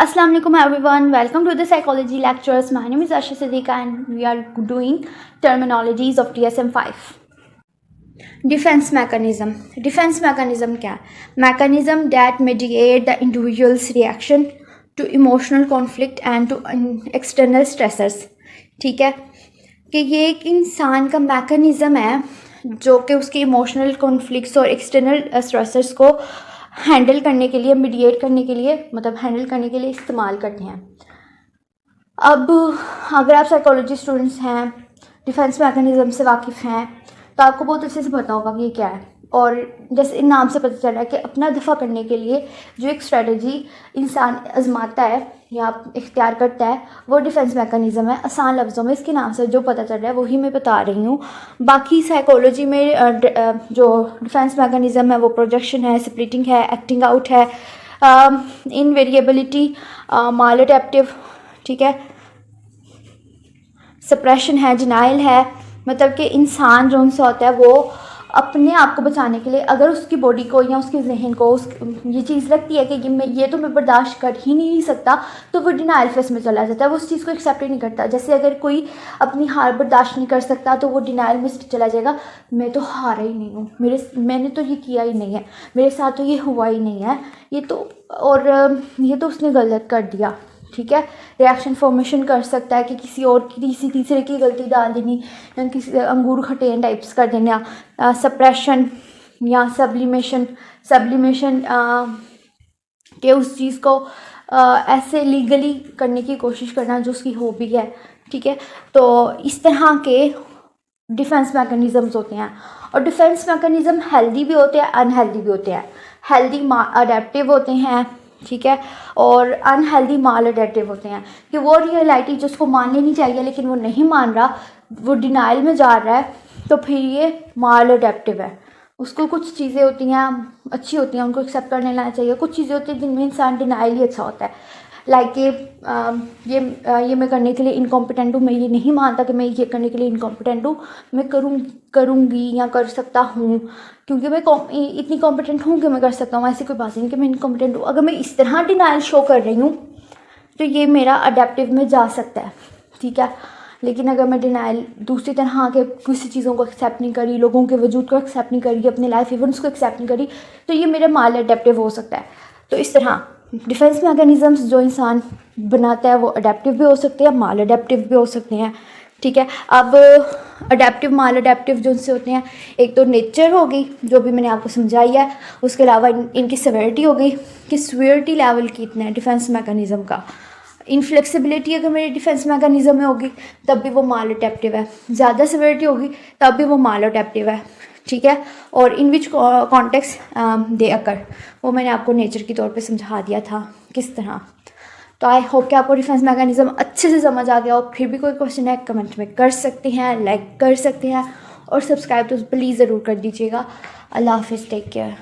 Assalamu alaikum everyone, welcome to the psychology lectures. My name is Asha Siddiqa and we are doing terminologies of DSM-5. Defense mechanism. Defense mechanism क्या है? Mechanism that mediate the individual's reaction to emotional conflict and to external stressors. ठीक है कि ये एक इंसान का mechanism है जो कि उसके इमोशनल कॉन्फ्लिक्ट्स और एक्सटर्नल स्ट्रेसर्स को हैंडल करने के लिए, मीडिएट करने के लिए, मतलब हैंडल करने के लिए इस्तेमाल करते हैं। अब अगर आप साइकोलॉजी स्टूडेंट्स हैं, डिफेंस मैकेनिज़्म से वाकिफ़ हैं, तो आपको बहुत अच्छे से पता होगा कि ये क्या है। और जैसे इन नाम से पता चल रहा है कि अपना दफ़ा करने के लिए जो एक स्ट्रेटजी इंसान आजमाता है या इख्तियार करता है वो डिफेंस मैकेनिज़्म है। आसान लफ्ज़ों में इसके नाम से जो पता चल रहा है वही मैं बता रही हूँ। बाकी साइकोलॉजी में जो डिफेंस मैकेनिज़्म है वो प्रोजेक्शन है, स्प्लिटिंग है, एक्टिंग आउट है, इनवेरिएबिलिटी, मालअडैप्टिव, ठीक है, सप्रेशन है, डिनाइल है। मतलब कि इंसान जो उनसे होता है वो अपने आप को बचाने के लिए अगर उसकी बॉडी को या उसके जहन को ये चीज़ लगती है कि ये तो मैं बर्दाश्त कर ही नहीं सकता, तो वो डिनाइल फेस में चला जाता है, वो उस चीज़ को एक्सेप्ट ही नहीं करता। जैसे अगर कोई अपनी हार बर्दाश्त नहीं कर सकता तो वो डिनाइल में चला जाएगा, मैं तो हारा ही नहीं हूँ, मैंने तो ये किया ही नहीं है, मेरे साथ तो ये हुआ ही नहीं है, ये तो उसने गलत कर दिया। ठीक है, रिएक्शन फॉर्मेशन कर सकता है कि किसी तीसरे की गलती डाल देनी या किसी अंगूर खटे टाइप्स कर देना, सप्रेशन या सब्लिमेशन कि उस चीज़ को ऐसे लीगली करने की कोशिश करना जो उसकी हॉबी है। ठीक है, तो इस तरह के डिफेंस मैकेनिज़म्स होते हैं और डिफेंस मैकेनिज़्म हेल्दी भी होते हैं, अनहेल्दी भी होते हैं। हेल्दी अडेप्टिव होते हैं, ठीक है, और अनहेल्दी माल अडेप्टिव होते हैं कि वो रियलिटी जिसको माननी नहीं चाहिए लेकिन वो नहीं मान रहा, वो डिनाइल में जा रहा है, तो फिर ये माल अडेप्टिव है। उसको कुछ चीज़ें होती हैं अच्छी होती हैं, उनको एक्सेप्ट करने लाना चाहिए। कुछ चीज़ें होती हैं जिनमें इंसान डिनाइल ही अच्छा होता है, लाइक ये मैं करने के लिए इनकॉम्पिटेंट हूँ, मैं ये नहीं मानता कि मैं ये करने के लिए इनकॉम्पिटेंट हूँ, मैं करूँगी या कर सकता हूँ क्योंकि मैं इतनी कॉम्पिटेंट हूँ कि मैं कर सकता हूँ। ऐसी कोई बात नहीं कि मैं इनकॉम्पिटेंट हूँ। अगर मैं इस तरह डिनाइल शो कर रही हूँ तो ये मेरा अडेप्टिव में जा सकता है, ठीक है। लेकिन अगर मैं डिनाइल दूसरी तरह के किसी चीज़ों को एक्सेप्ट नहीं करी, लोगों के वजूद को एक्सेप्ट नहीं करी, अपने लाइफ इवेंट्स को एक्सेप्ट नहीं करी, तो ये मेरा माल अडेप्टिव हो सकता है। तो इस तरह डिफेंस मैकेनिज़म्स जो इंसान बनाता है वो अडेप्टिव भी हो सकते हैं, माल अडेप्टिव भी हो सकते हैं, ठीक है। अब अडेप्टिव माल अडेप्टिव जो उनसे होते हैं, एक तो नेचर होगी जो भी मैंने आपको समझाई है, उसके अलावा इनकी सेवेरिटी हो गई कि सीवियरिटी लेवल कितना है डिफेंस मैकेनिज़्म का। इनफ्लेक्सिबिलिटी अगर मेरी डिफेंस मैकेनिज़्म में होगी तब भी वो माल अडेप्टिव है, ज़्यादा सेवेरिटी होगी तब भी वो माल अडेप्टिव है, ठीक है। और इन विच कॉन्टेक्स्ट दे अकर, वो मैंने आपको नेचर के तौर पे समझा दिया था किस तरह। तो आई होप कि आपको डिफेंस मैकेनिज़्म अच्छे से समझ आ गया हो। फिर भी कोई क्वेश्चन है कमेंट में कर सकते हैं, लाइक कर सकते हैं और सब्सक्राइब तो प्लीज़ ज़रूर कर दीजिएगा। अल्लाह हाफिज़, टेक केयर।